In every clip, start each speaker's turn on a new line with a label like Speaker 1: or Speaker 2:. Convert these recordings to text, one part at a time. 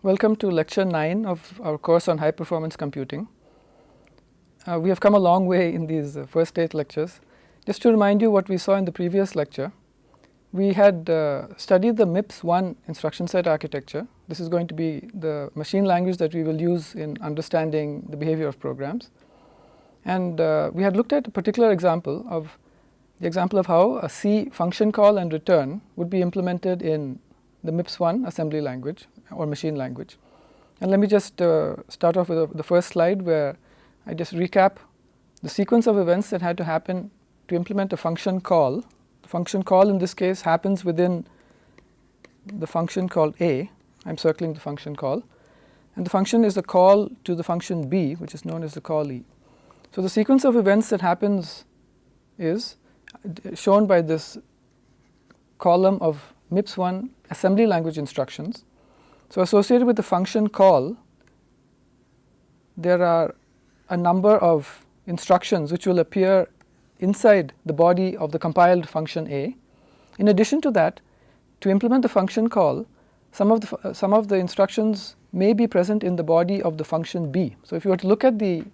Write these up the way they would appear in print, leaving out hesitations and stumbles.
Speaker 1: Welcome to lecture 9 of our course on high performance computing. We have come a long way in these first 8 lectures. Just to remind you what we saw in the previous lecture, we had studied the MIPS One instruction set architecture. This is going to be the machine language that we will use in understanding the behavior of programs. And we had looked at a particular example of how a C function call and return would be implemented in the MIPS One assembly language or machine language. And let me just start off with the first slide, where I just recap the sequence of events that had to happen to implement a function call. The function call in this case happens within the function called A. I'm circling the function call. And the function is the call to the function B, which is known as the call E. So the sequence of events that happens is shown by this column of MIPS One assembly language instructions. So associated with the function call, there are a number of instructions which will appear inside the body of the compiled function A. In addition to that, to implement the function call, some of the instructions may be present in the body of the function B. So if you were to look at the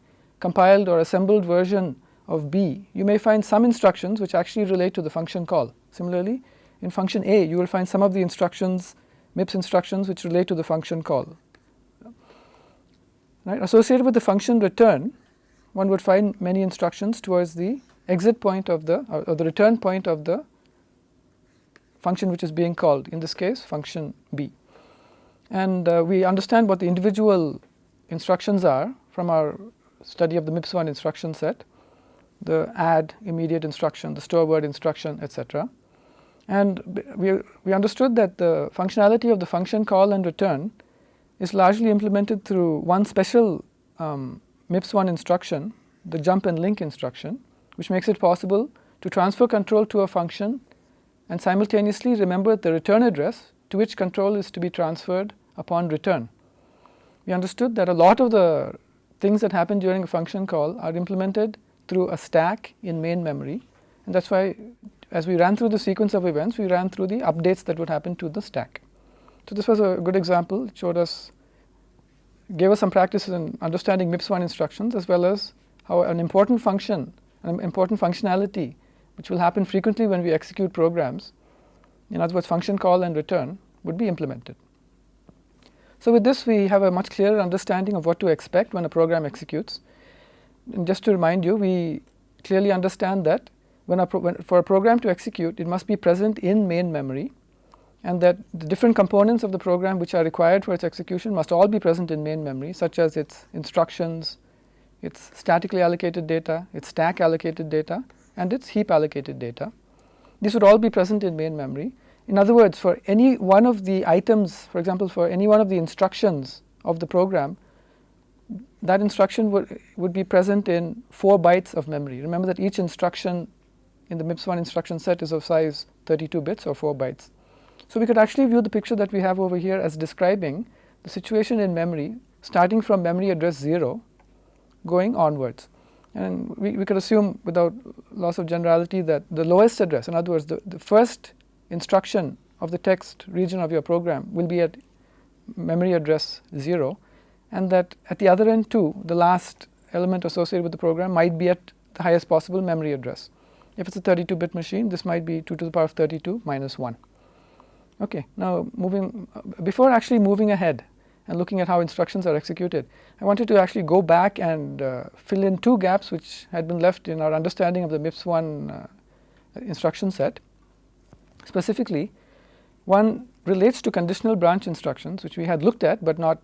Speaker 1: compiled or assembled version of B, you may find some instructions which actually relate to the function call. Similarly, in function A, you will find some of the instructions, MIPS instructions, which relate to the function call. Right. Associated with the function return, one would find many instructions towards the exit point of the or the return point of the function which is being called, in this case function B. And we understand what the individual instructions are from our study of the MIPS One instruction set, the add immediate instruction, the store word instruction, etc. And we understood that the functionality of the function call and return is largely implemented through one special MIPS One instruction, the jump and link instruction, which makes it possible to transfer control to a function and simultaneously remember the return address to which control is to be transferred upon return. We understood that a lot of the things that happen during a function call are implemented through a stack in main memory, and that's why as we ran through the sequence of events, we ran through the updates that would happen to the stack. So this was a good example. It gave us some practice in understanding MIPS One instructions, as well as how an important function, an important functionality, which will happen frequently when we execute programs, in other words function call and return, would be implemented. So with this, we have a much clearer understanding of what to expect when a program executes. And just to remind you, we clearly understand that for a program to execute, it must be present in main memory, and that the different components of the program which are required for its execution must all be present in main memory, such as its instructions, its statically allocated data, its stack allocated data, and its heap allocated data. These would all be present in main memory. In other words, for any one of the items, for example, for any one of the instructions of the program, that instruction would be present in 4 bytes of memory. Remember that each instruction in the MIPS One instruction set is of size 32 bits or 4 bytes. So we could actually view the picture that we have over here as describing the situation in memory, starting from memory address 0, going onwards. And we could assume, without loss of generality, that the lowest address, in other words, the first instruction of the text region of your program, will be at memory address 0, and that at the other end too, the last element associated with the program might be at the highest possible memory address. If it's a 32-bit machine, this might be 2 to the power of 32 minus 1. Okay, now before actually moving ahead and looking at how instructions are executed, I wanted to actually go back and fill in 2 gaps which had been left in our understanding of the MIPS One instruction set. Specifically, one relates to conditional branch instructions, which we had looked at but not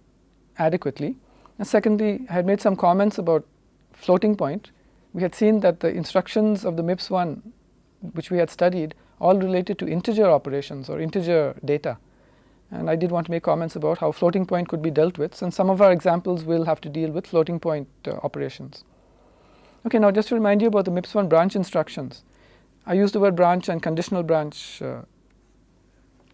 Speaker 1: adequately. And secondly, I had made some comments about floating point. We had seen that the instructions of the MIPS One, which we had studied, all related to integer operations or integer data. And I did want to make comments about how floating point could be dealt with, and some of our examples will have to deal with floating point operations. Okay, now just to remind you about the MIPS One branch instructions. I use the word branch and conditional branch.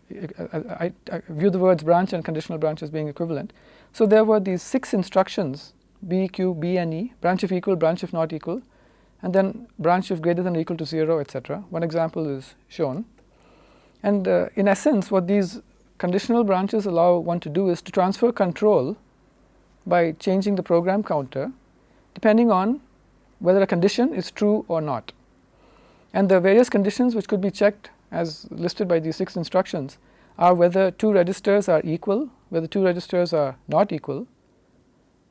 Speaker 1: I view the words branch and conditional branch as being equivalent. So there were these 6 instructions, B, Q, B, and E, branch if equal, branch if not equal, and then branch if greater than or equal to 0, etc. One example is shown. And in essence, what these conditional branches allow one to do is to transfer control by changing the program counter depending on whether a condition is true or not. And the various conditions which could be checked as listed by these 6 instructions are whether 2 registers are equal, whether 2 registers are not equal,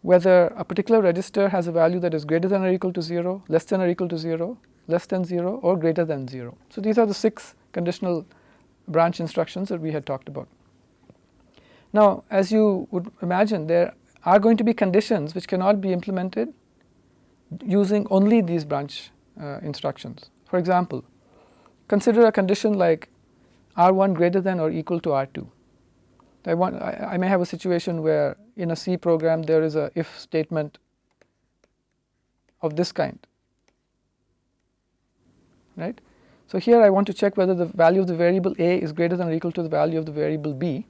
Speaker 1: whether a particular register has a value that is greater than or equal to 0, less than or equal to 0, less than 0, or greater than 0. So these are the 6 conditional branch instructions that we had talked about. Now, as you would imagine, there are going to be conditions which cannot be implemented using only these branch instructions. For example, consider a condition like R1 greater than or equal to R2. I may have a situation where in a C program there is a if statement of this kind, right. So here I want to check whether the value of the variable A is greater than or equal to the value of the variable B,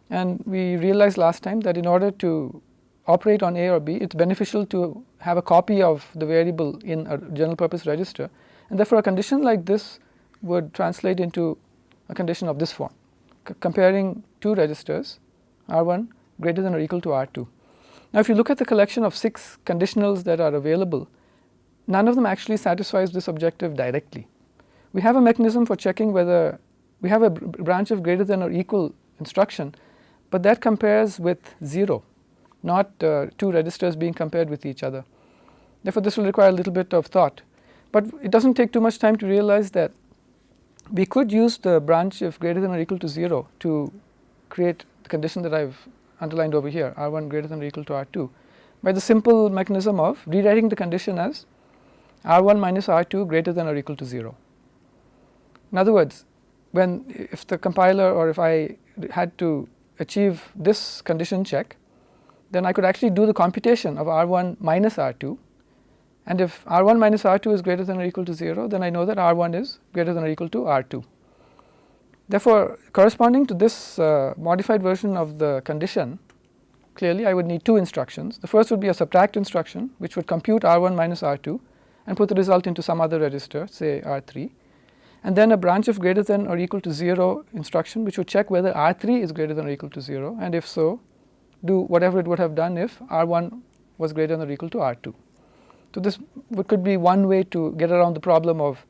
Speaker 1: and we realized last time that in order to operate on A or B, it's beneficial to have a copy of the variable in a general purpose register, and therefore a condition like this would translate into a condition of this form, comparing 2 registers, R1 greater than or equal to R2. Now, if you look at the collection of 6 conditionals that are available, none of them actually satisfies this objective directly. We have a mechanism for checking whether we have a branch of greater than or equal instruction, but that compares with 0, not 2 registers being compared with each other. Therefore, this will require a little bit of thought, but it doesn't take too much time to realize that we could use the branch of greater than or equal to 0 to create the condition that I've underlined over here, R1 greater than or equal to R2, by the simple mechanism of rewriting the condition as R1 minus R2 greater than or equal to 0. In other words, if the compiler or if I had to achieve this condition check, then I could actually do the computation of R1 minus R2, and if R1 minus R2 is greater than or equal to 0, then I know that R1 is greater than or equal to R2. Therefore, corresponding to this modified version of the condition, clearly I would need 2 instructions. The first would be a subtract instruction which would compute R1 minus R2 and put the result into some other register, say R3, and then a branch of greater than or equal to 0 instruction which would check whether R3 is greater than or equal to 0, and if so, do whatever it would have done if R1 was greater than or equal to R2. So this could be one way to get around the problem of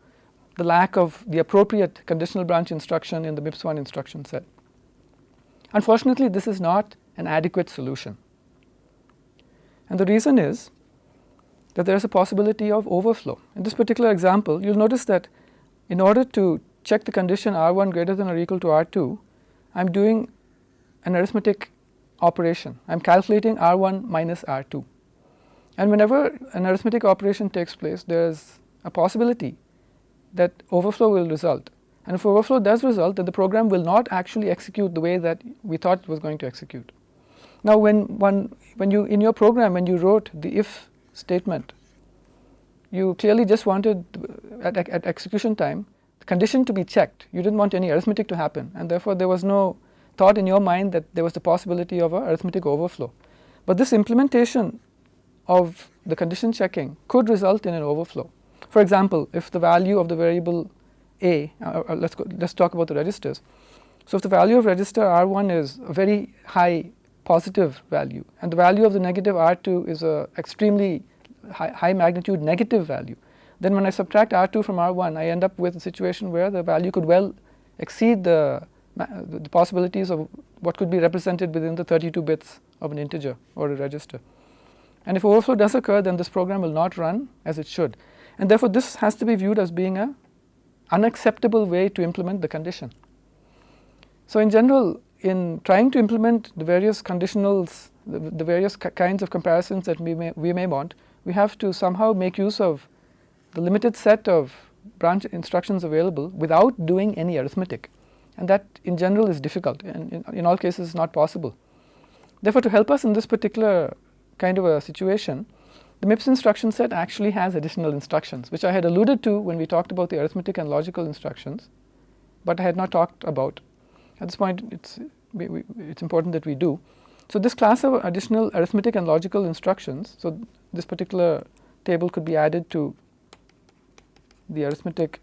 Speaker 1: the lack of the appropriate conditional branch instruction in the MIPS One instruction set. Unfortunately, this is not an adequate solution, and the reason is that there is a possibility of overflow. In this particular example, you'll notice that in order to check the condition R1 greater than or equal to R2, I'm doing an arithmetic operation. I'm calculating R1 minus R2. And whenever an arithmetic operation takes place, there is a possibility that overflow will result. And if overflow does result, then the program will not actually execute the way that we thought it was going to execute. Now, when you in your program, when you wrote the if statement, you clearly just wanted at execution time the condition to be checked. You didn't want any arithmetic to happen, and therefore there was no thought in your mind that there was the possibility of an arithmetic overflow. But this implementation of the condition checking could result in an overflow. For example, if the value of the variable A, let's talk about the registers. So if the value of register R1 is a very high positive value, and the value of the negative R2 is a extremely high magnitude negative value, then when I subtract R2 from R1, I end up with a situation where the value could well exceed the possibilities of what could be represented within the 32 bits of an integer or a register. And if overflow does occur, then this program will not run as it should. And therefore, this has to be viewed as being an unacceptable way to implement the condition. So in general, in trying to implement the various conditionals, the various kinds of comparisons that we may want, we have to somehow make use of the limited set of branch instructions available without doing any arithmetic. And that in general is difficult, and in all cases not possible. Therefore, to help us in this particular kind of a situation, the MIPS instruction set actually has additional instructions, which I had alluded to when we talked about the arithmetic and logical instructions, but I had not talked about. At this point, it's important that we do. So this class of additional arithmetic and logical instructions, so this particular table could be added to the arithmetic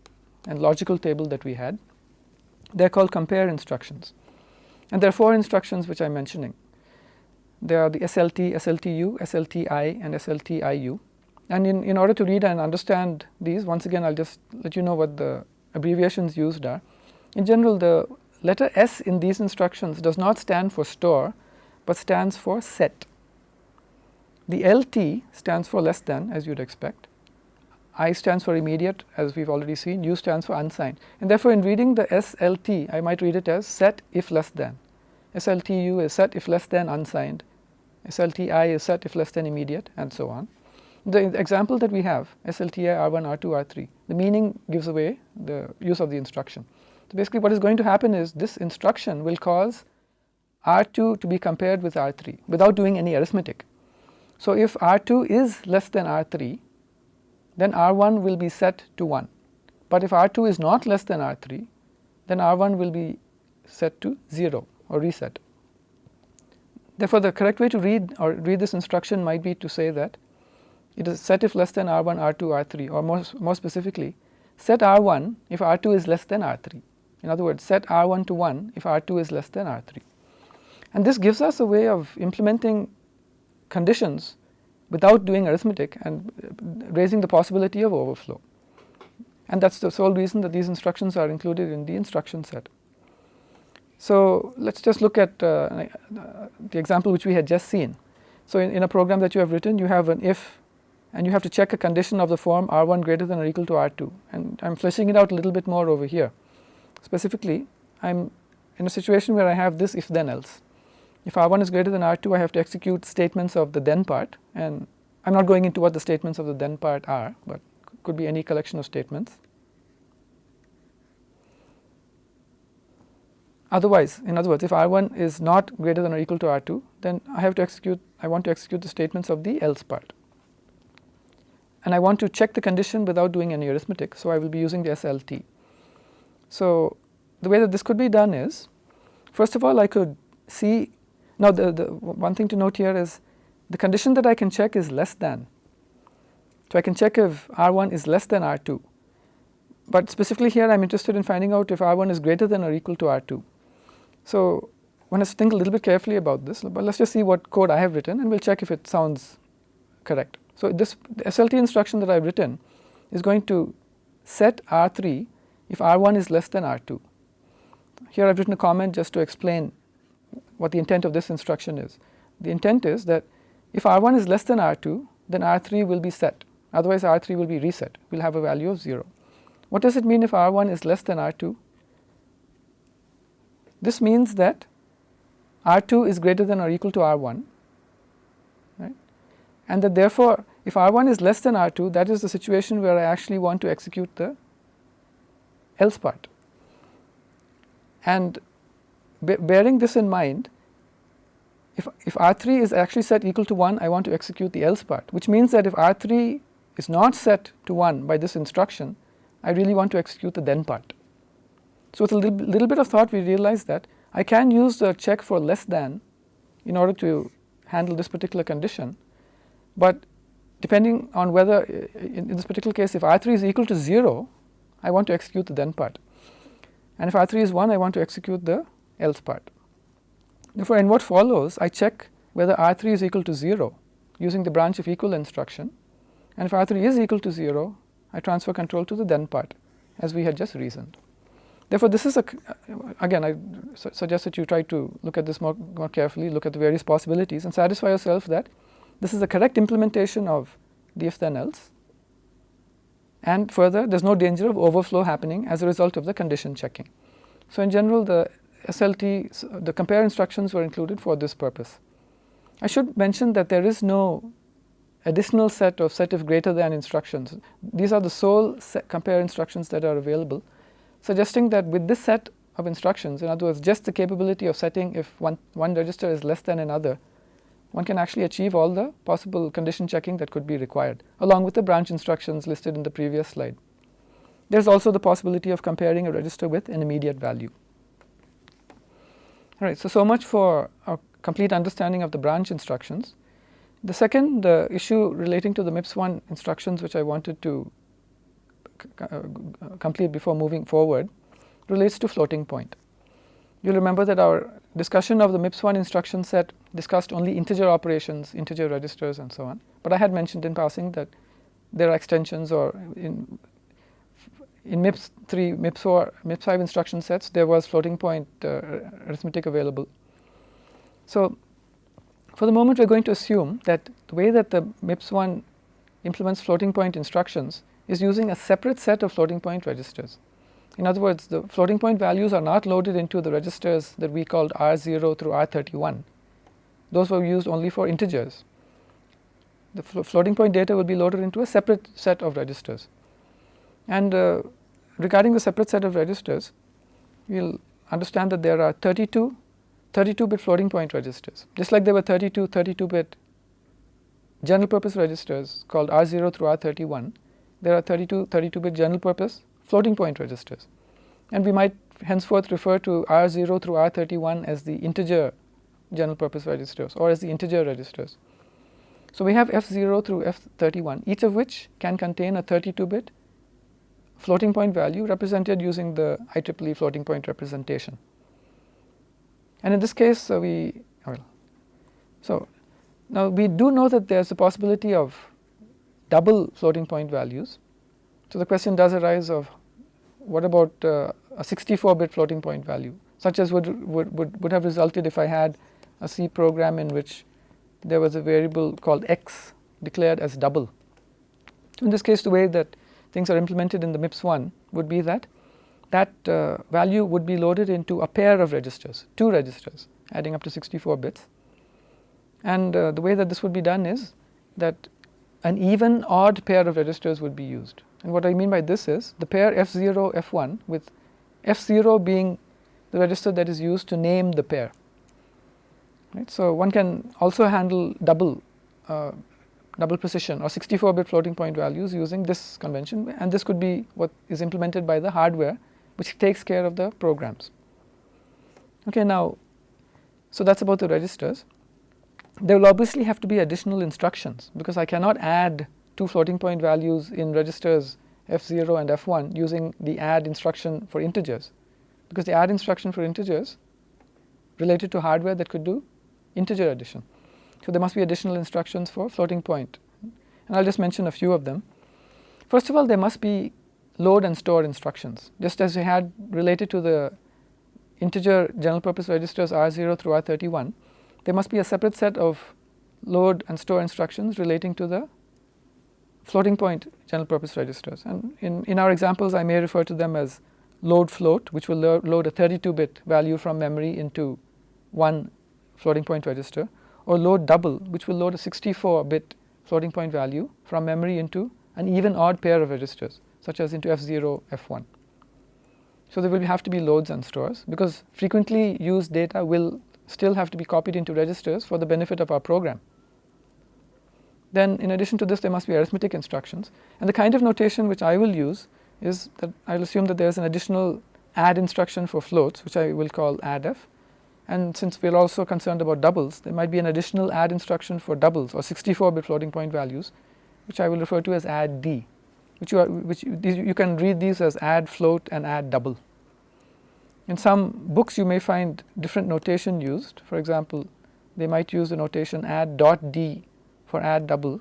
Speaker 1: and logical table that we had. They're called compare instructions. And there are 4 instructions which I am mentioning. There are the SLT, SLTU, SLTI and SLTIU. And in order to read and understand these, once again I will just let you know what the abbreviations used are. In general, the letter S in these instructions does not stand for store, but stands for set. The LT stands for less than, as you would expect. I stands for immediate, as we have already seen. U stands for unsigned. And therefore, in reading the SLT, I might read it as set if less than. SLTU is set if less than unsigned. SLTI is set if less than immediate, and so on. The example that we have, SLTI, R1, R2, R3, the meaning gives away the use of the instruction. So basically what is going to happen is this instruction will cause R2 to be compared with R3 without doing any arithmetic. So if R2 is less than R3, then R1 will be set to 1. But if R2 is not less than R3, then R1 will be set to 0 or reset. Therefore, the correct way to read this instruction might be to say that it is set if less than R1, R2, R3, or more specifically, set R1 if R2 is less than R3. In other words, set R1 to 1 if R2 is less than R3. And this gives us a way of implementing conditions without doing arithmetic and raising the possibility of overflow. And that is the sole reason that these instructions are included in the instruction set. So let us just look at the example which we had just seen. So in a program that you have written, you have an if, and you have to check a condition of the form R1 greater than or equal to R2. And I am fleshing it out a little bit more over here. Specifically, I am in a situation where I have this if then else. If R1 is greater than R2, I have to execute statements of the then part, and I am not going into what the statements of the then part are, but could be any collection of statements. Otherwise, in other words, if R1 is not greater than or equal to R2, then I want to execute the statements of the else part. And I want to check the condition without doing any arithmetic, so I will be using the SLT. So the way that this could be done is, first of all, I could see, now the one thing to note here is the condition that I can check is less than. So I can check if R1 is less than R2. But specifically here I am interested in finding out if R1 is greater than or equal to R2. So one has to think a little bit carefully about this, but let us just see what code I have written and we will check if it sounds correct. So this SLT instruction that I have written is going to set R3 if R1 is less than R2. Here I have written a comment just to explain what the intent of this instruction is. The intent is that if R1 is less than R2, then R3 will be set, otherwise R3 will be reset, we will have a value of 0. What does it mean if R1 is less than R2? This means that R2 is greater than or equal to R1, right? And that therefore, if R1 is less than R2, that is the situation where I actually want to execute the else part. And bearing this in mind, if R3 is actually set equal to 1, I want to execute the else part, which means that if R3 is not set to 1 by this instruction, I really want to execute the then part. So with a little bit of thought, we realize that I can use the check for less than in order to handle this particular condition, but depending on whether in this particular case if R3 is equal to 0, I want to execute the then part, and if R3 is 1, I want to execute the else part. Therefore, in what follows, I check whether R3 is equal to 0 using the branch if equal instruction, and if R3 is equal to 0, I transfer control to the then part as we had just reasoned. Therefore, this is again I suggest that you try to look at this more carefully, look at the various possibilities and satisfy yourself that this is the correct implementation of the if then else, and further there is no danger of overflow happening as a result of the condition checking. So in general, the SLT, the compare instructions were included for this purpose. I should mention that there is no additional set of set if greater than instructions. These are the sole compare instructions that are available, suggesting that with this set of instructions, in other words just the capability of setting if one register is less than another, one can actually achieve all the possible condition checking that could be required, along with the branch instructions listed in the previous slide. There is also the possibility of comparing a register with an immediate value. Alright, so much for our complete understanding of the branch instructions. The second issue relating to the MIPS One instructions, which I wanted to complete before moving forward, relates to floating point. you'll remember that our discussion of the MIPS One instruction set discussed only integer operations, integer registers and so on. But I had mentioned in passing that there are extensions, or in MIPS 3, MIPS 4, MIPS 5 instruction sets there was floating point arithmetic available. So for the moment we are going to assume that the way that the MIPS 1 implements floating point instructions is using a separate set of floating point registers. In other words, the floating point values are not loaded into the registers that we called R0 through R31. Those were used only for integers. The floating point data will be loaded into a separate set of registers. And regarding the separate set of registers, we'll understand that there are 32-bit floating point registers. Just like there were 32-bit general purpose registers called R0 through R31, there are 32-bit general purpose floating point registers. And we might henceforth refer to R0 through R31 as the integer general purpose registers, or as the integer registers. So we have F0 through F31, each of which can contain a 32-bit floating point value represented using the IEEE floating point representation. And in this case, so now we do know that there's a possibility of double floating point values. So the question does arise of what about a 64-bit floating point value, such as would have resulted if I had a C program in which there was a variable called x declared as double. In this case, the way that things are implemented in the MIPS 1 would be that value would be loaded into a pair of registers, 2 registers adding up to 64 bits. And the way that this would be done is that an even odd pair of registers would be used. And what I mean by this is the pair F0, F1, with F0 being the register that is used to name the pair. Right? So one can also handle double precision or 64-bit floating point values using this convention, and this could be what is implemented by the hardware, which takes care of the programs. Okay, now, so that's about the registers. There will obviously have to be additional instructions, because I cannot add 2 floating point values in registers F0 and F1 using the add instruction for integers, because the add instruction for integers related to hardware that could do integer addition. So there must be additional instructions for floating point, and I'll just mention a few of them. First of all, there must be load and store instructions, just as we had related to the integer general purpose registers R0 through R31. There must be a separate set of load and store instructions relating to the floating point general purpose registers. And in our examples, I may refer to them as load float, which will load a 32-bit value from memory into one floating point register, or load double, which will load a 64-bit floating point value from memory into an even odd pair of registers, such as into F0, F1. So there will have to be loads and stores, because frequently used data will still have to be copied into registers for the benefit of our program. Then in addition to this, there must be arithmetic instructions, and the kind of notation which I will use is that I will assume that there is an additional add instruction for floats, which I will call addf. And since we are also concerned about doubles, there might be an additional add instruction for doubles or 64-bit floating point values, which I will refer to as add-d, which you can read these as add float and add double. In some books you may find different notation used. For example, they might use the notation add.d for add double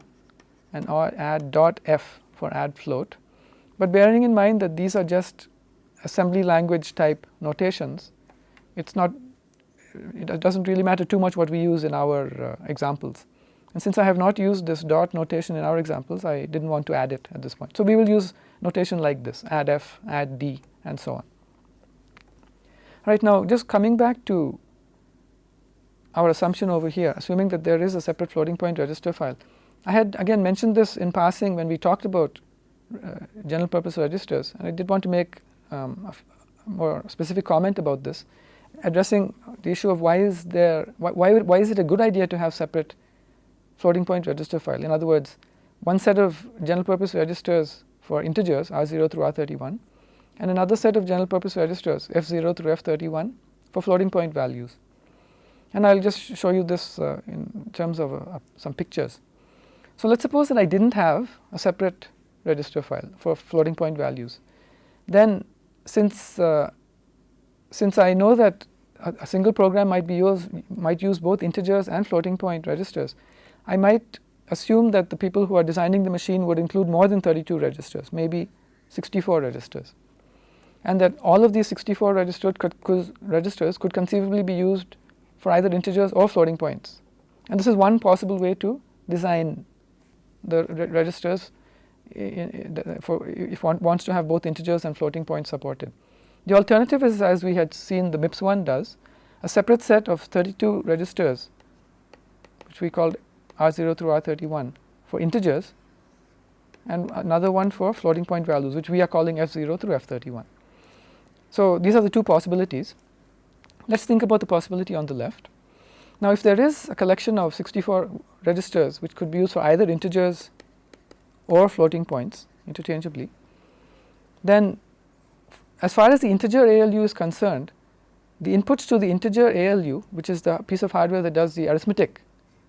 Speaker 1: and or add.f for add float. But bearing in mind that these are just assembly language type notations, it doesn't really matter too much what we use in our examples. And since I have not used this dot notation in our examples, I didn't want to add it at this point. So we will use notation like this, addf, add-d, and so on. Right, now just coming back to our assumption over here, assuming that there is a separate floating point register file. I had again mentioned this in passing when we talked about general purpose registers, and I did want to make a more specific comment about this, addressing the issue of why is it a good idea to have separate floating point register file. In other words, one set of general purpose registers for integers R0 through R31, and another set of general purpose registers F0 through F31 for floating point values. And I'll just show you this in terms of some pictures. So let's suppose that I didn't have a separate register file for floating point values. Then since I know that a single program might use both integers and floating point registers, I might assume that the people who are designing the machine would include more than 32 registers, maybe 64 registers, and that all of these 64 registers could conceivably be used for either integers or floating points. And this is one possible way to design the registers if one wants to have both integers and floating points supported. The alternative is, as we had seen the MIPS One does, a separate set of 32 registers, which we called R0 through R31 for integers, and another one for floating point values, which we are calling F0 through F31. So these are the two possibilities. Let's think about the possibility on the left. Now, if there is a collection of 64 registers which could be used for either integers or floating points interchangeably, then as far as the integer ALU is concerned, the inputs to the integer ALU, which is the piece of hardware that does the arithmetic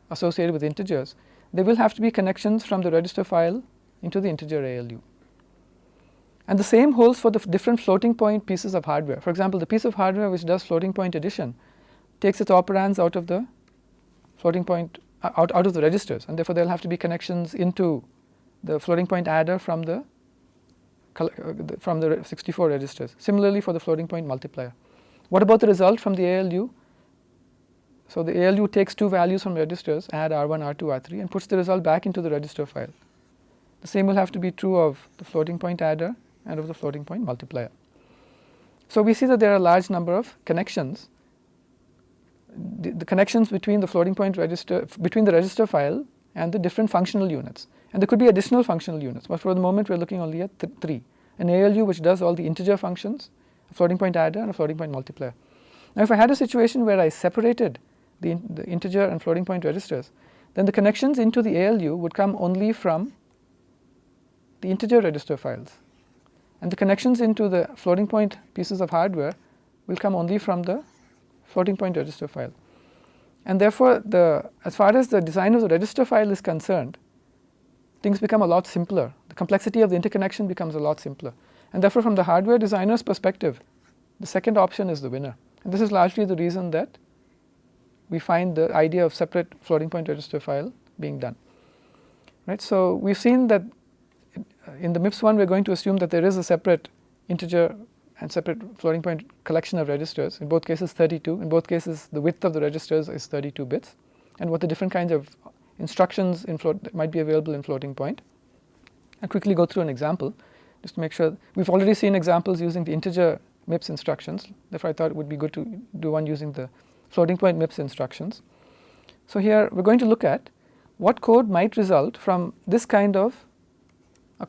Speaker 1: associated with integers, there will have to be connections from the register file into the integer ALU. And the same holds for the different floating point pieces of hardware. For example, the piece of hardware which does floating point addition takes its operands out of the floating point out of the registers, and therefore there will have to be connections into the floating point adder from the 64 registers. Similarly for the floating point multiplier. What about the result from the ALU? So the ALU takes two values from registers, add R1, R2, R3, and puts the result back into the register file. The same will have to be true of the floating point adder and of the floating point multiplier. So we see that there are a large number of connections. The connections between the floating point register, between the register file and the different functional units. And there could be additional functional units, but for the moment we are looking only at three. An ALU which does all the integer functions, a floating point adder, and a floating point multiplier. Now, if I had a situation where I separated the integer and floating point registers, then the connections into the ALU would come only from the integer register files, and the connections into the floating point pieces of hardware will come only from the floating point register file. And therefore, as far as the design of the register file is concerned, things become a lot simpler. The complexity of the interconnection becomes a lot simpler. And therefore, from the hardware designer's perspective, the second option is the winner. And this is largely the reason that we find the idea of separate floating point register file being done. Right? So we've seen that in the MIPS One, we're going to assume that there is a separate integer and separate floating point collection of registers. In both cases, 32. In both cases, the width of the registers is 32 bits, and what the different kinds of instructions that might be available in floating point. I'll quickly go through an example just to make sure. We've already seen examples using the integer MIPS instructions. Therefore, I thought it would be good to do one using the floating point MIPS instructions. So here we're going to look at what code might result from this kind of a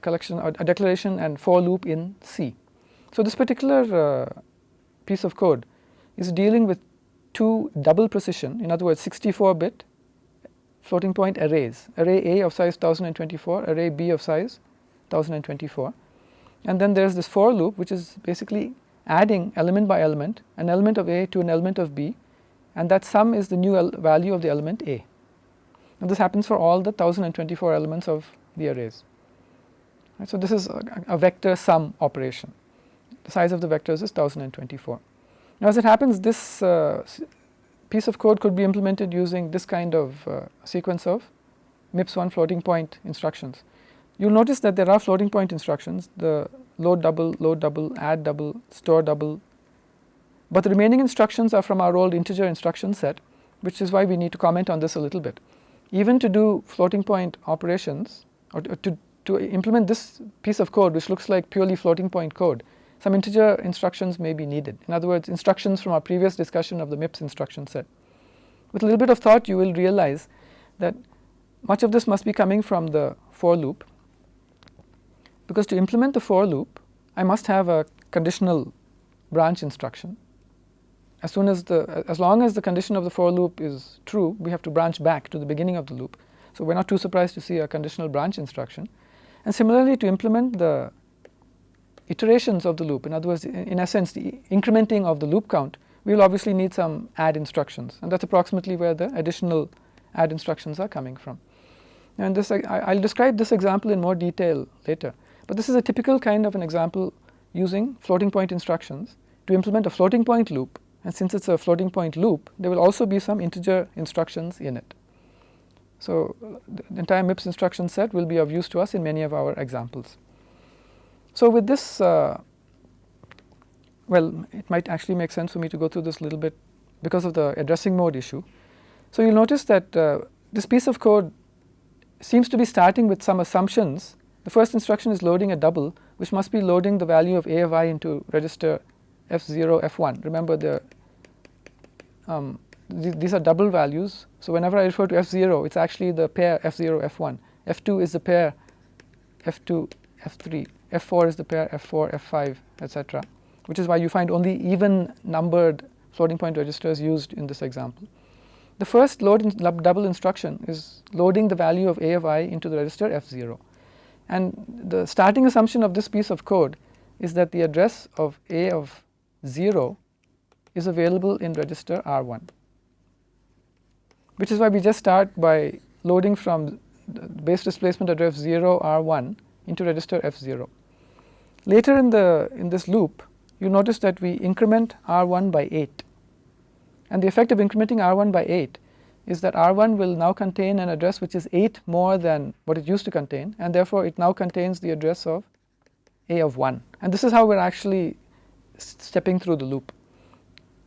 Speaker 1: collection, a declaration and for loop in C. So this particular piece of code is dealing with two double precision, in other words 64-bit floating point arrays, array A of size 1024, array B of size 1024, and then there's this for loop which is basically adding element by element, an element of A to an element of B, and that sum is the new value of the element A. And this happens for all the 1024 elements of the arrays. Right, so this is a vector sum operation. The size of the vectors is 1024. Now, as it happens, this piece of code could be implemented using this kind of sequence of MIPS One floating point instructions. You'll notice that there are floating point instructions, the load double, add double, store double, but the remaining instructions are from our old integer instruction set, which is why we need to comment on this a little bit. Even to do floating point operations, or to implement this piece of code which looks like purely floating point code, some integer instructions may be needed. In other words, instructions from our previous discussion of the MIPS instruction set. With a little bit of thought, you will realize that much of this must be coming from the for loop, because to implement the for loop, I must have a conditional branch instruction. As long as the condition of the for loop is true, we have to branch back to the beginning of the loop. So we're not too surprised to see a conditional branch instruction. And similarly, to implement the iterations of the loop, in other words, in essence, the incrementing of the loop count, we will obviously need some add instructions, and that's approximately where the additional add instructions are coming from. And this, I'll describe this example in more detail later, but this is a typical kind of an example using floating point instructions to implement a floating point loop and since it's a floating point loop, there will also be some integer instructions in it. So the entire MIPS instruction set will be of use to us in many of our examples. So with this, well, it might actually make sense for me to go through this a little bit because of the addressing mode issue. So you'll notice that this piece of code seems to be starting with some assumptions. The first instruction is loading a double, which must be loading the value of a of I into register F0, F1. Remember, these are double values. So whenever I refer to F0, it's actually the pair F0, F1. F2 is the pair F2, F3. F4 is the pair F4, F5, etc., which is why you find only even numbered floating point registers used in this example. The first double instruction is loading the value of a of I into the register F0. And the starting assumption of this piece of code is that the address of a of 0 is available in register R1, which is why we just start by loading from the base displacement address 0 R1 into register F0. Later in this loop, you notice that we increment R1 by 8. And the effect of incrementing R1 by 8 is that R1 will now contain an address which is 8 more than what it used to contain, and therefore it now contains the address of a of 1. And this is how we're actually stepping through the loop.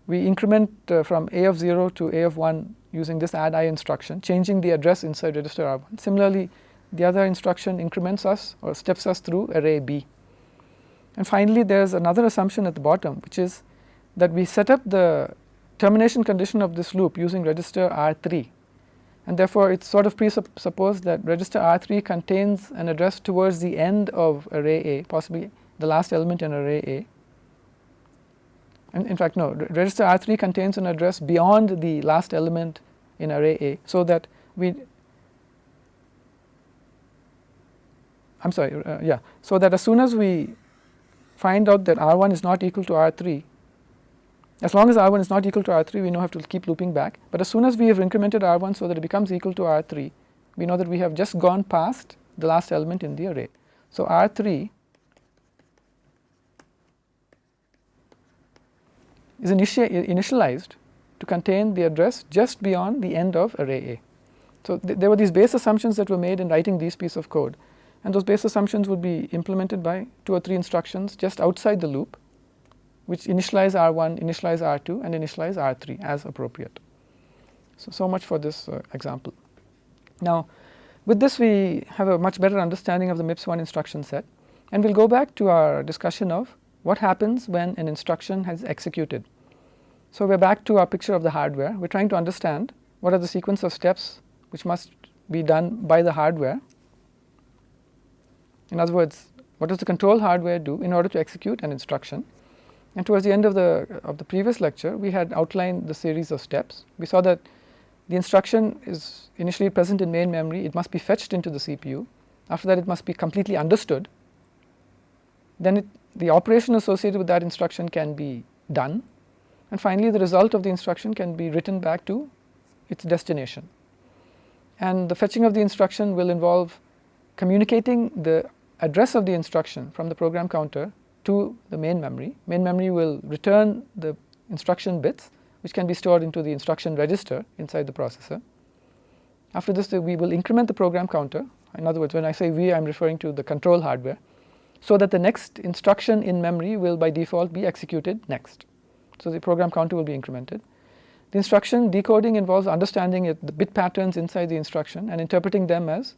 Speaker 1: We increment from a of 0 to a of 1 using this add I instruction, changing the address inside register R1. Similarly, the other instruction increments us or steps us through array B. And finally, there's another assumption at the bottom, which is that we set up the termination condition of this loop using register R3, and therefore it's sort of presupposed that register R3 contains an address towards the end of array A, possibly the last element in array A. And in fact, no, register R3 contains an address beyond the last element in array A, so that so that as soon as we find out that R1 is not equal to R3, as long as R1 is not equal to R3, we know have to keep looping back. But as soon as we have incremented R1 so that it becomes equal to R3, we know that we have just gone past the last element in the array. So R3 is initialized to contain the address just beyond the end of array A. So there were these base assumptions that were made in writing these pieces of code, and those base assumptions would be implemented by 2 or 3 instructions just outside the loop, which initialize R1, initialize R2, and initialize R3 as appropriate. So much for this example. Now, with this we have a much better understanding of the MIPS One instruction set, and we'll go back to our discussion of what happens when an instruction has executed. So we're back to our picture of the hardware. We're trying to understand what are the sequence of steps which must be done by the hardware. In other words, what does the control hardware do in order to execute an instruction? And towards the end of the previous lecture, we had outlined the series of steps. We saw that the instruction is initially present in main memory. It must be fetched into the CPU. After that, it must be completely understood. Then the operation associated with that instruction can be done. And finally, the result of the instruction can be written back to its destination. And the fetching of the instruction will involve communicating the address of the instruction from the program counter to the main memory. Main memory will return the instruction bits, which can be stored into the instruction register inside the processor. After this, we will increment the program counter. In other words, when I say we, I'm referring to the control hardware, so that the next instruction in memory will by default be executed next. So the program counter will be incremented. The instruction decoding involves understanding the bit patterns inside the instruction and interpreting them as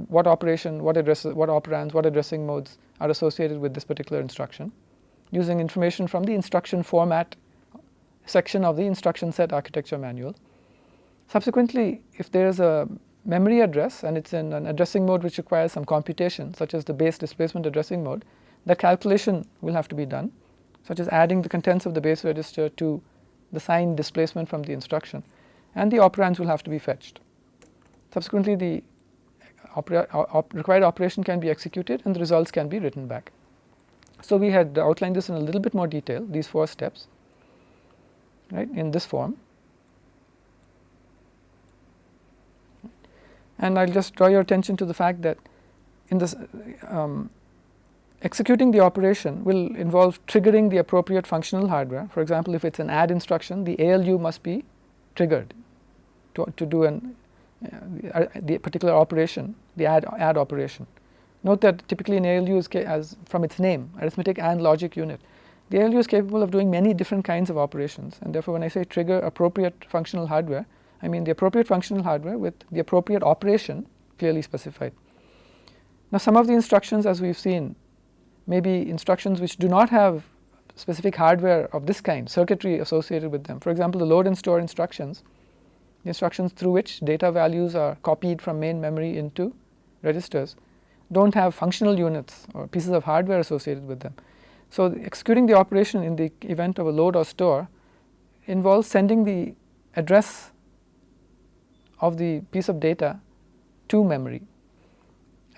Speaker 1: what operation, what addresses, what operands, what addressing modes are associated with this particular instruction, using information from the instruction format section of the instruction set architecture manual. Subsequently, if there is a memory address and it's in an addressing mode which requires some computation, such as the base displacement addressing mode, that calculation will have to be done, such as adding the contents of the base register to the signed displacement from the instruction, and the operands will have to be fetched. Subsequently, the required operation can be executed and the results can be written back. So we had outlined this in a little bit more detail, these 4 steps, right, in this form. And I'll just draw your attention to the fact that in this executing the operation will involve triggering the appropriate functional hardware. For example, if it's an add instruction, the ALU must be triggered to do the particular operation, the add operation. Note that typically an ALU is, as from its name, arithmetic and logic unit, the ALU is capable of doing many different kinds of operations, and therefore when I say trigger appropriate functional hardware, I mean the appropriate functional hardware with the appropriate operation clearly specified. Now some of the instructions, as we've seen, may be instructions which do not have specific hardware of this kind, circuitry associated with them. For example, the load and store instructions, the instructions through which data values are copied from main memory into registers, don't have functional units or pieces of hardware associated with them. So executing the operation in the event of a load or store involves sending the address of the piece of data to memory,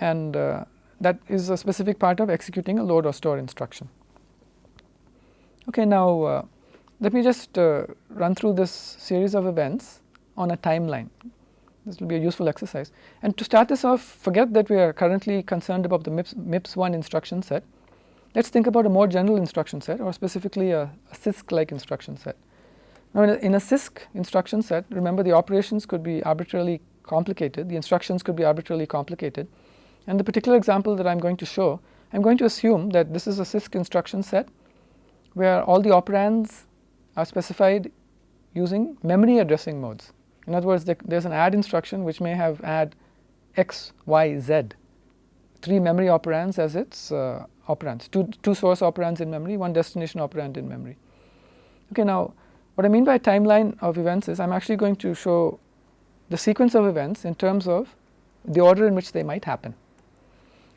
Speaker 1: and that is a specific part of executing a load or store instruction. Okay, now let me just run through this series of events on a timeline. This will be a useful exercise. And to start this off, forget that we are currently concerned about the MIPS One instruction set. Let's think about a more general instruction set, or specifically a CISC-like instruction set. Now in a CISC instruction set, remember the operations could be arbitrarily complicated, the instructions could be arbitrarily complicated. And the particular example that I'm going to show, I'm going to assume that this is a CISC instruction set where all the operands are specified using memory addressing modes. In other words, there's an add instruction which may have add x, y, z, 3 memory operands as its operands, two source operands in memory, 1 destination operand in memory. Okay, now what I mean by timeline of events is I'm actually going to show the sequence of events in terms of the order in which they might happen.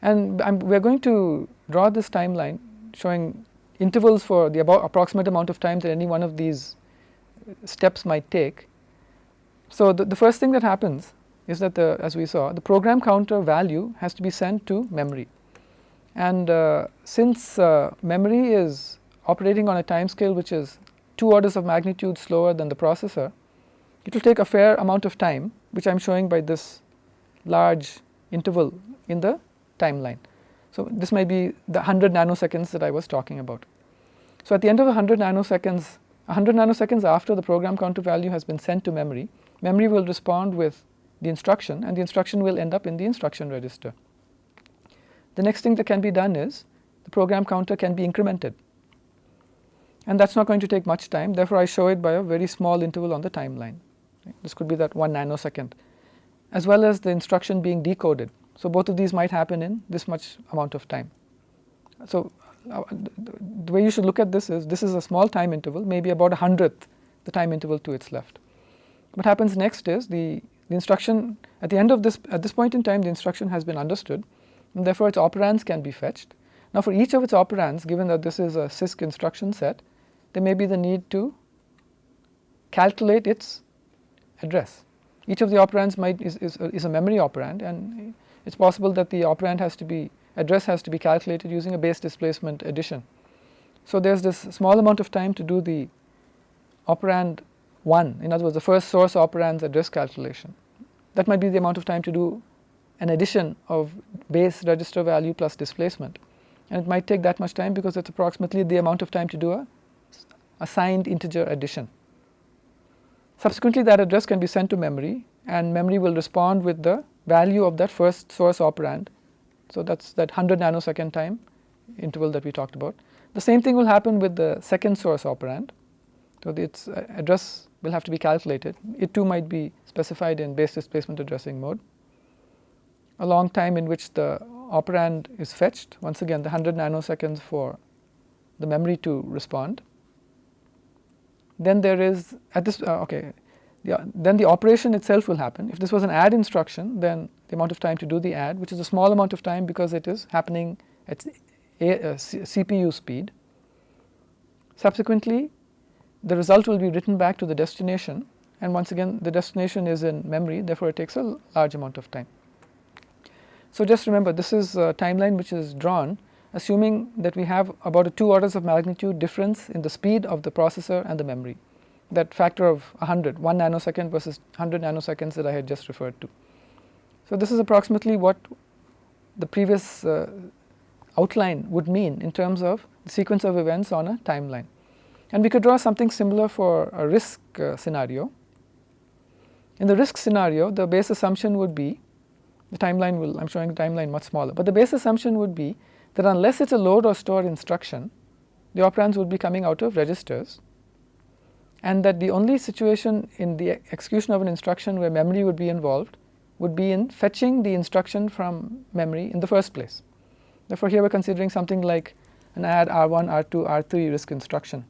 Speaker 1: And we're going to draw this timeline showing intervals for the approximate amount of time that any one of these steps might take. So the first thing that happens is that, as we saw, the program counter value has to be sent to memory. And since memory is operating on a time scale which is 2 orders of magnitude slower than the processor, it will take a fair amount of time, which I'm showing by this large interval in the timeline. So this might be the 100 nanoseconds that I was talking about. So at the end of 100 nanoseconds after the program counter value has been sent to memory, memory will respond with the instruction, and the instruction will end up in the instruction register. The next thing that can be done is the program counter can be incremented, and that's not going to take much time. Therefore, I show it by a very small interval on the timeline. This could be that 1 nanosecond, as well as the instruction being decoded. So both of these might happen in this much amount of time. So the way you should look at this is a small time interval, maybe about 100th the time interval to its left. What happens next is the instruction at the end of this, at this point in time, the instruction has been understood, and therefore its operands can be fetched. Now for each of its operands, given that this is a CISC instruction set, there may be the need to calculate its address. Each of the operands is a memory operand, and it's possible that the operand address has to be calculated using a base displacement addition. So there's this small amount of time to do the operand 1, in other words the first source operand's address calculation. That might be the amount of time to do an addition of base register value plus displacement, and it might take that much time because it's approximately the amount of time to do a assigned integer addition. Subsequently, that address can be sent to memory, and memory will respond with the value of that first source operand. So that's that 100 nanosecond time interval that we talked about. The same thing will happen with the second source operand. So its address will have to be calculated. It too might be specified in base displacement addressing mode. A long time in which the operand is fetched, once again the 100 nanoseconds for the memory to respond. Then there is then the operation itself will happen. If this was an add instruction, then the amount of time to do the add, which is a small amount of time because it is happening at CPU speed. Subsequently, the result will be written back to the destination, and once again the destination is in memory, therefore it takes a large amount of time. So just remember, this is a timeline which is drawn assuming that we have about a 2 orders of magnitude difference in the speed of the processor and the memory. That factor of 1 nanosecond versus 100 nanoseconds that I had just referred to. So this is approximately what the previous outline would mean in terms of the sequence of events on a timeline. And we could draw something similar for a risk scenario. In the risk scenario, the base assumption would be, the timeline will, I'm showing the timeline much smaller, but the base assumption would be that unless it's a load or store instruction, the operands would be coming out of registers, and that the only situation in the execution of an instruction where memory would be involved would be in fetching the instruction from memory in the first place. Therefore, here we are considering something like an add R1, R2, R3 risk instruction.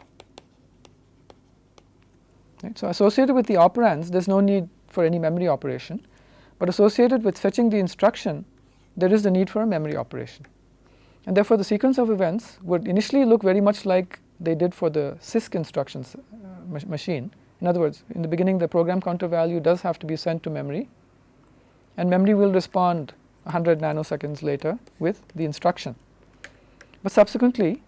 Speaker 1: Right. So, associated with the operands, there is no need for any memory operation, but associated with fetching the instruction, there is the need for a memory operation. And therefore, the sequence of events would initially look very much like they did for the CISC instructions machine. In other words, in the beginning, the program counter value does have to be sent to memory, and memory will respond 100 nanoseconds later with the instruction. But subsequently,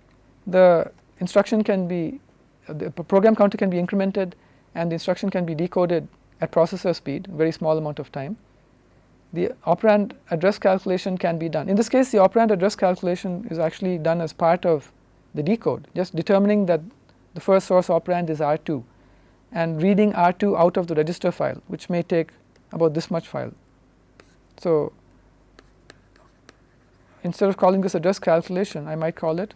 Speaker 1: the instruction can be, the program counter can be incremented, and the instruction can be decoded at processor speed, a very small amount of time. The operand address calculation can be done. In this case, the operand address calculation is actually done as part of the decode, just determining that the first source operand is R2 and reading R2 out of the register file, which may take about this much file. So, instead of calling this address calculation, I might call it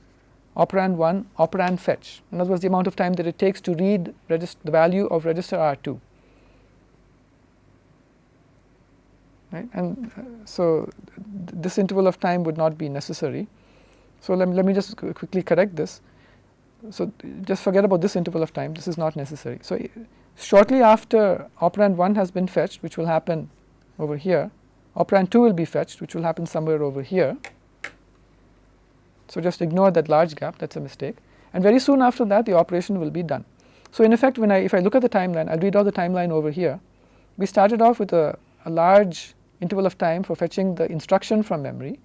Speaker 1: operand 1 operand fetch. In other words, the amount of time that it takes to read the value of register R2. Right? And so this interval of time would not be necessary. So let me just quickly correct this. So just forget about this interval of time. This is not necessary. So shortly after operand 1 has been fetched, which will happen over here, operand 2 will be fetched, which will happen somewhere over here. So just ignore that large gap. That's a mistake. And very soon after that, the operation will be done. So in effect, if I look at the timeline, I'll read out the timeline over here. We started off with a large interval of time for fetching the instruction from memory.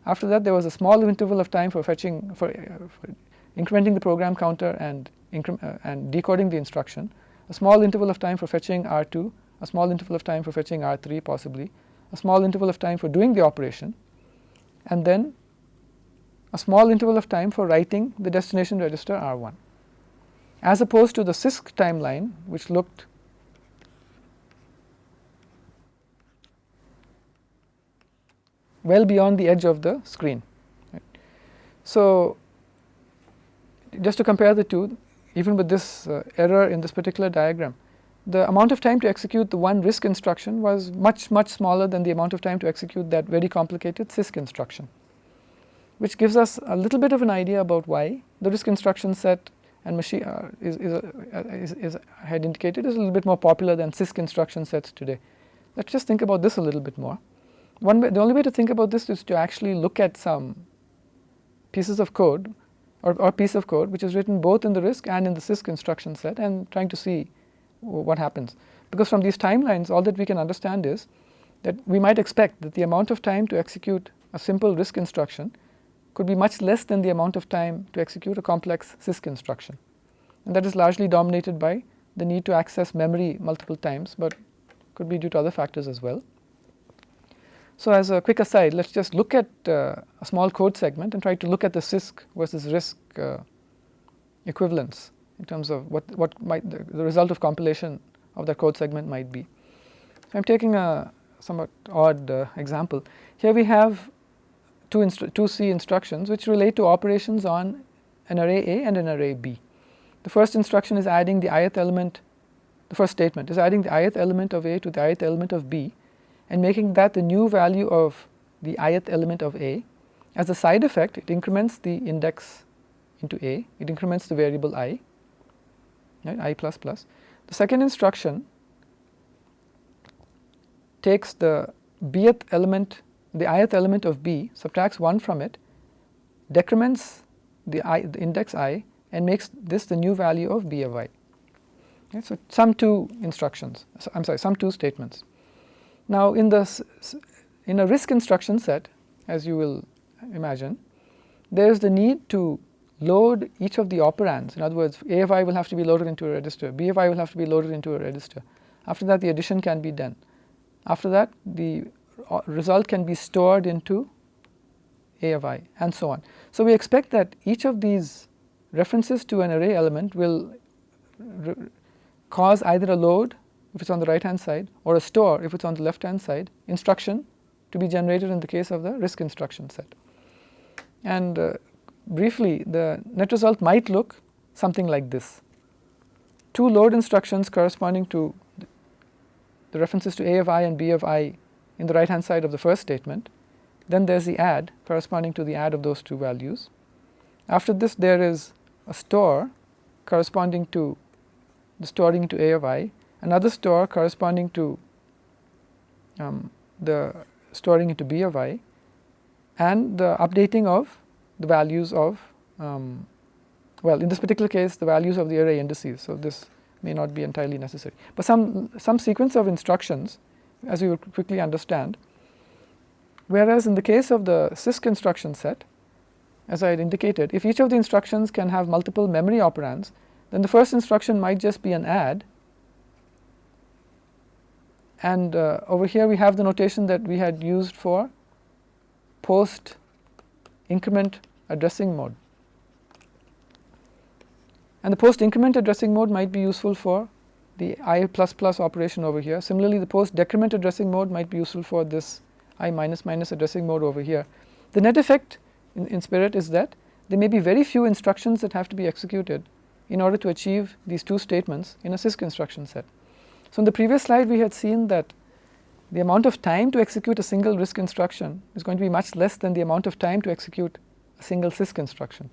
Speaker 1: After that, there was a small interval of time for fetching, for incrementing the program counter and decoding the instruction. A small interval of time for fetching R2, a small interval of time for fetching R3 possibly, a small interval of time for doing the operation, and then a small interval of time for writing the destination register R1. As opposed to the CISC timeline, which looked well beyond the edge of the screen. Right. So, just to compare the two, even with this error in this particular diagram, the amount of time to execute the one RISC instruction was much smaller than the amount of time to execute that very complicated CISC instruction, which gives us a little bit of an idea about why the RISC instruction set and machine I had indicated is a little bit more popular than CISC instruction sets today. Let's just think about this a little bit more. The only way to think about this is to actually look at some pieces of code or piece of code which is written both in the RISC and in the CISC instruction set, and trying to see what happens. Because from these timelines, all that we can understand is that we might expect that the amount of time to execute a simple RISC instruction could be much less than the amount of time to execute a complex CISC instruction. And that is largely dominated by the need to access memory multiple times, but could be due to other factors as well. So as a quick aside, let's just look at a small code segment and try to look at the CISC versus RISC equivalence in terms of what might the result of compilation of that code segment might be. So I'm taking a somewhat odd example. Here we have two C instructions which relate to operations on an array A and an array B. The first instruction is adding the ith element, the first statement is adding the ith element of A to the ith element of B, and making that the new value of the ith element of A. As a side effect, it increments the index into A, it increments the variable I, right, I++. The second instruction takes the bth element, the ith element of B, subtracts 1 from it, decrements the index I, and makes this the new value of B of I. Okay, so sum two instructions, sum two statements. Now in a RISC instruction set, as you will imagine, there is the need to load each of the operands. In other words, A of I will have to be loaded into a register, B of I will have to be loaded into a register. After that, the addition can be done. After that, the result can be stored into A of I, and so on. So we expect that each of these references to an array element will cause either a load if it's on the right hand side, or a store if it's on the left hand side, instruction to be generated in the case of the RISC instruction set. And briefly, the net result might look something like this. Two load instructions corresponding to the references to A of I and B of I in the right hand side of the first statement. Then there is the add corresponding to the add of those two values. After this, there is a store corresponding to the storing into A of I, another store corresponding to the storing into B of I, and the updating of the values of well, in this particular case, the values of the array indices. So this may not be entirely necessary, but some sequence of instructions, as we will quickly understand. Whereas in the case of the CISC instruction set, as I had indicated, if each of the instructions can have multiple memory operands, then the first instruction might just be an add. And over here we have the notation that we had used for post increment addressing mode. And the post increment addressing mode might be useful for the I++ operation over here. Similarly, the post decrement addressing mode might be useful for this I minus minus addressing mode over here. The net effect in spirit is that there may be very few instructions that have to be executed in order to achieve these two statements in a CISC instruction set. So in the previous slide we had seen that the amount of time to execute a single RISC instruction is going to be much less than the amount of time to execute a single CISC instruction.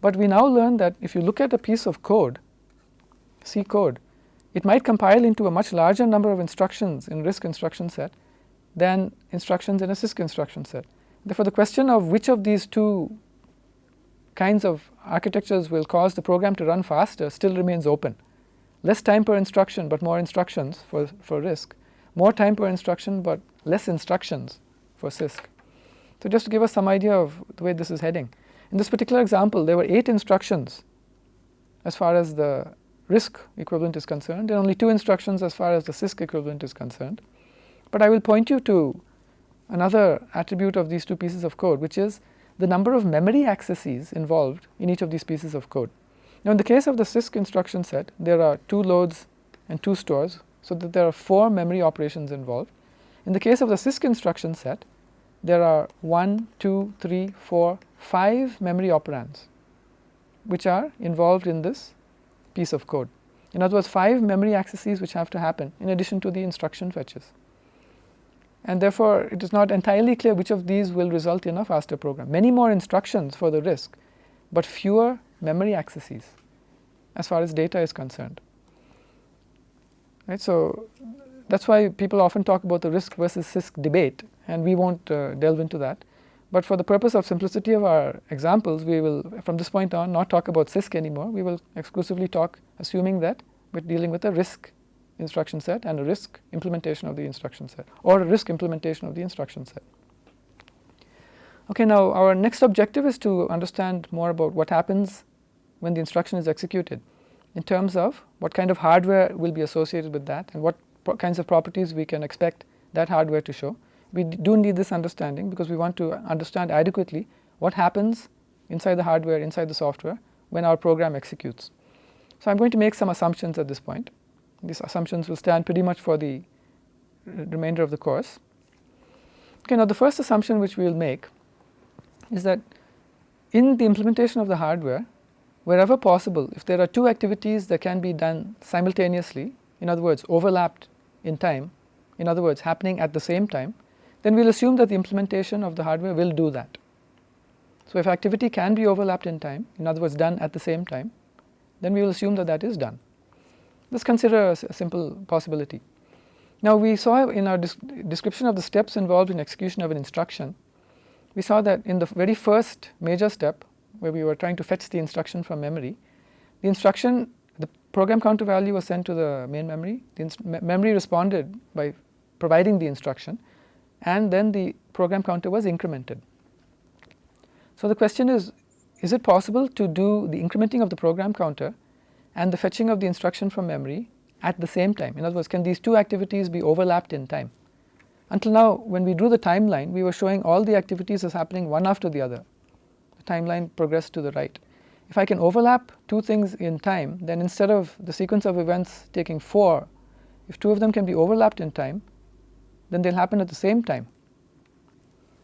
Speaker 1: But we now learn that if you look at a piece of code, C code, it might compile into a much larger number of instructions in RISC instruction set than instructions in a CISC instruction set. Therefore, the question of which of these two kinds of architectures will cause the program to run faster still remains open. Less time per instruction but more instructions for RISC, more time per instruction but less instructions for CISC. So just to give us some idea of the way this is heading. In this particular example, there were 8 instructions as far as the RISC equivalent is concerned, and only 2 instructions as far as the CISC equivalent is concerned. But I will point you to another attribute of these two pieces of code, which is the number of memory accesses involved in each of these pieces of code. Now in the case of the CISC instruction set, there are 2 loads and 2 stores, so that there are 4 memory operations involved. In the case of the CISC instruction set, there are 1, 2, 3, 4, 5 memory operands which are involved in this piece of code. In other words, 5 memory accesses which have to happen in addition to the instruction fetches. And therefore, it is not entirely clear which of these will result in a faster program. Many more instructions for the RISC, but fewer memory accesses as far as data is concerned. Right? So that's why people often talk about the RISC versus CISC debate, and we won't delve into that. But for the purpose of simplicity of our examples, we will, from this point on, not talk about CISC anymore. We will exclusively talk, assuming that we're dealing with a RISC instruction set and a RISC implementation of the instruction set, or a RISC implementation of the instruction set. Okay, now our next objective is to understand more about what happens when the instruction is executed, in terms of what kind of hardware will be associated with that and what kinds of properties we can expect that hardware to show. We do need this understanding because we want to understand adequately what happens inside the hardware, inside the software, when our program executes. So I'm going to make some assumptions at this point. These assumptions will stand pretty much for the remainder of the course. Okay, now the first assumption which we will make is that in the implementation of the hardware, wherever possible, if there are 2 activities that can be done simultaneously, in other words, overlapped in time, in other words, happening at the same time, then we'll assume that the implementation of the hardware will do that. So if activity can be overlapped in time, in other words, done at the same time, then we will assume that that is done. Let's consider a simple possibility. Now we saw in our description of the steps involved in execution of an instruction, we saw that in the very first major step, where we were trying to fetch the instruction from memory, the instruction, the program counter value was sent to the main memory, the memory responded by providing the instruction, and then the program counter was incremented. So the question is it possible to do the incrementing of the program counter and the fetching of the instruction from memory at the same time? In other words, can these 2 activities be overlapped in time? Until now, when we drew the timeline, we were showing all the activities as happening one after the other. The timeline progressed to the right. If I can overlap two things in time, then instead of the sequence of events taking 4, if two of them can be overlapped in time, then they'll happen at the same time.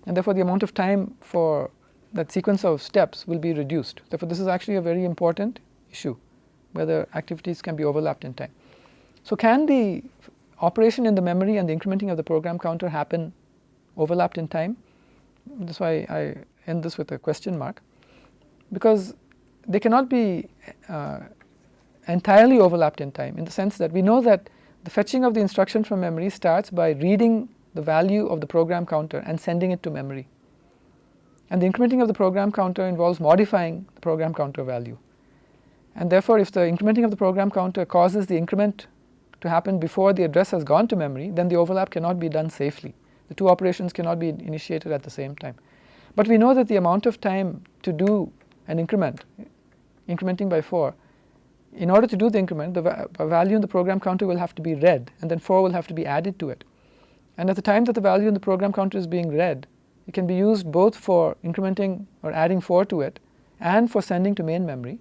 Speaker 1: And therefore, the amount of time for that sequence of steps will be reduced. Therefore, this is actually a very important issue, whether activities can be overlapped in time. So can the operation in the memory and the incrementing of the program counter happen overlapped in time? That's why I end this with a question mark, because they cannot be entirely overlapped in time, in the sense that we know that the fetching of the instruction from memory starts by reading the value of the program counter and sending it to memory. And the incrementing of the program counter involves modifying the program counter value. And therefore, if the incrementing of the program counter causes the increment to happen before the address has gone to memory, then the overlap cannot be done safely. The two operations cannot be initiated at the same time. But we know that the amount of time to do an increment, incrementing by 4, in order to do the increment, the value in the program counter will have to be read, and then 4 will have to be added to it. And at the time that the value in the program counter is being read, it can be used both for incrementing or adding 4 to it and for sending to main memory.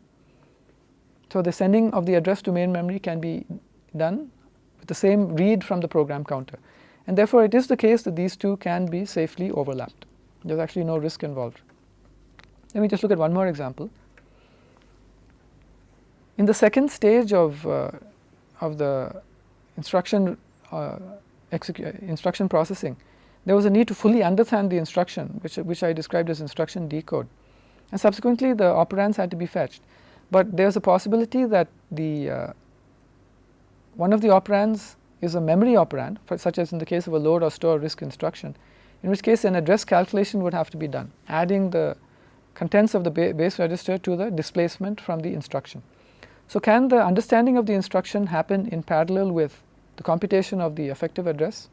Speaker 1: So the sending of the address to main memory can be done with the same read from the program counter. And therefore, it is the case that these two can be safely overlapped. There's actually no risk involved. Let me just look at one more example. In the second stage of the instruction processing, there was a need to fully understand the instruction, which I described as instruction decode. And subsequently, the operands had to be fetched. But there's a possibility that one of the operands is a memory operand, such as in the case of a load or store RISC instruction, in which case an address calculation would have to be done, adding the contents of the base register to the displacement from the instruction. So can the understanding of the instruction happen in parallel with the computation of the effective address?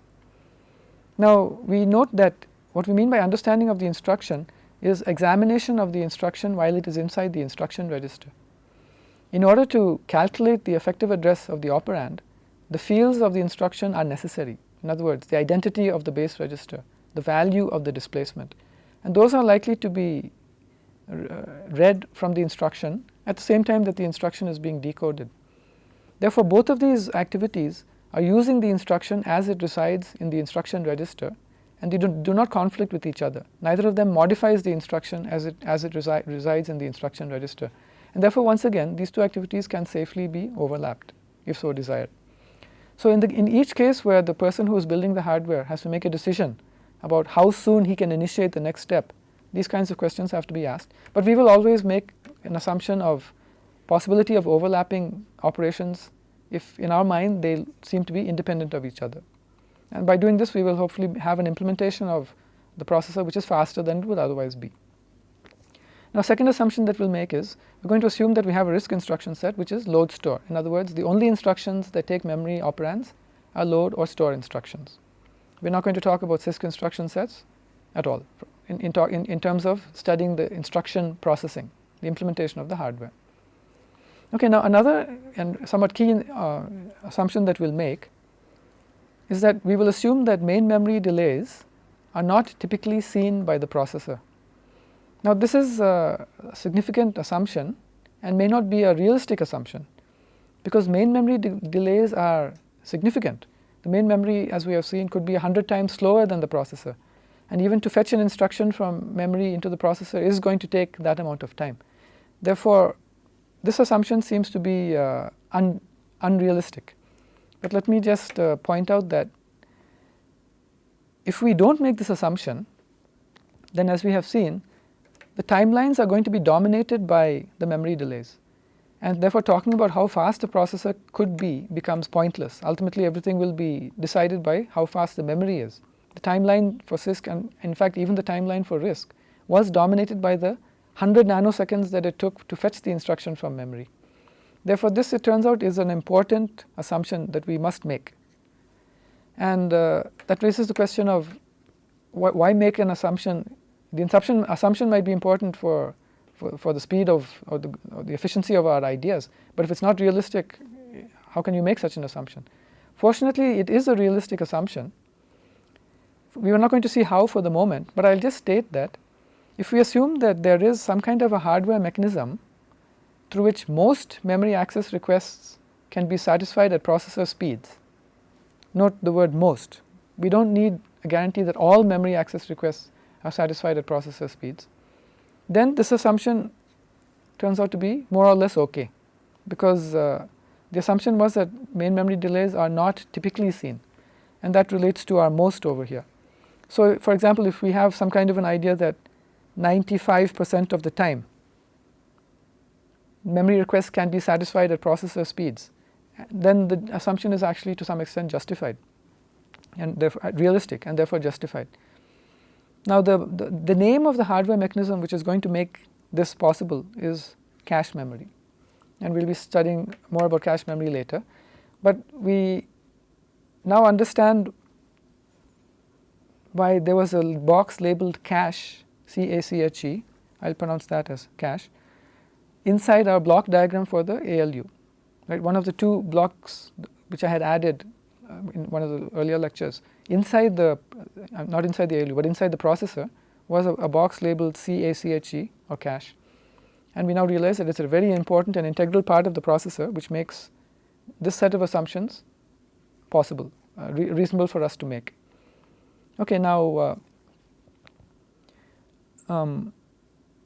Speaker 1: Now, we note that what we mean by understanding of the instruction is examination of the instruction while it is inside the instruction register. In order to calculate the effective address of the operand, the fields of the instruction are necessary. In other words, the identity of the base register, the value of the displacement. And those are likely to be read from the instruction at the same time that the instruction is being decoded. Therefore, both of these activities are using the instruction as it resides in the instruction register, and they do not conflict with each other. Neither of them modifies the instruction as it resides in the instruction register. And therefore, once again, these two activities can safely be overlapped, if so desired. So in each case where the person who is building the hardware has to make a decision about how soon he can initiate the next step, these kinds of questions have to be asked. But we will always make an assumption of possibility of overlapping operations if in our mind they seem to be independent of each other. And by doing this, we will hopefully have an implementation of the processor which is faster than it would otherwise be. Now, second assumption that we'll make is we're going to assume that we have a RISC instruction set which is load store. In other words, the only instructions that take memory operands are load or store instructions. We're not going to talk about CISC instruction sets at all in terms of studying the instruction processing, the implementation of the hardware. Okay, now another and somewhat key assumption that we'll make is that we will assume that main memory delays are not typically seen by the processor. Now, this is a significant assumption and may not be a realistic assumption, because main memory delays are significant. The main memory, as we have seen, could be 100 times slower than the processor, and even to fetch an instruction from memory into the processor is going to take that amount of time. Therefore, this assumption seems to be unrealistic. But let me just point out that if we don't make this assumption, then as we have seen, the timelines are going to be dominated by the memory delays. And therefore, talking about how fast a processor could be becomes pointless. Ultimately, everything will be decided by how fast the memory is. The timeline for CISC, and in fact even the timeline for RISC, was dominated by the 100 nanoseconds that it took to fetch the instruction from memory. Therefore, this, it turns out, is an important assumption that we must make. And that raises the question of why make an assumption. The assumption might be important for the speed or the efficiency of our ideas, but if it's not realistic, how can you make such an assumption? Fortunately, it is a realistic assumption, we are not going to see how for the moment, but I will just state that if we assume that there is some kind of a hardware mechanism through which most memory access requests can be satisfied at processor speeds, note the word most, we do not need a guarantee that all memory access requests are satisfied at processor speeds, then this assumption turns out to be more or less okay, because the assumption was that main memory delays are not typically seen, and that relates to our most over here. So, for example, if we have some kind of an idea that 95% of the time memory requests can be satisfied at processor speeds, then the assumption is actually to some extent justified and therefore realistic and therefore justified. Now, the name of the hardware mechanism which is going to make this possible is cache memory, and we will be studying more about cache memory later, but we now understand why there was a box labeled cache, C-A-C-H-E, I will pronounce that as cache, inside our block diagram for the ALU. Right? One of the two blocks which I had added in one of the earlier lectures, inside the not inside the ALU but inside the processor was a box labeled C-A-C-H-E or cache, and we now realize that it is a very important and integral part of the processor which makes this set of assumptions possible, reasonable for us to make. Okay, now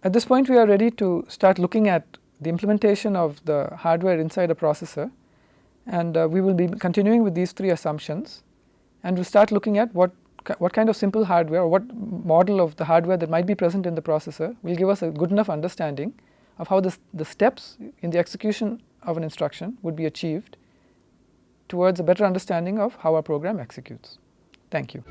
Speaker 1: at this point we are ready to start looking at the implementation of the hardware inside a processor, and we will be continuing with these three assumptions, and we will start looking at what kind of simple hardware or what model of the hardware that might be present in the processor will give us a good enough understanding of how the steps in the execution of an instruction would be achieved towards a better understanding of how our program executes. Thank you.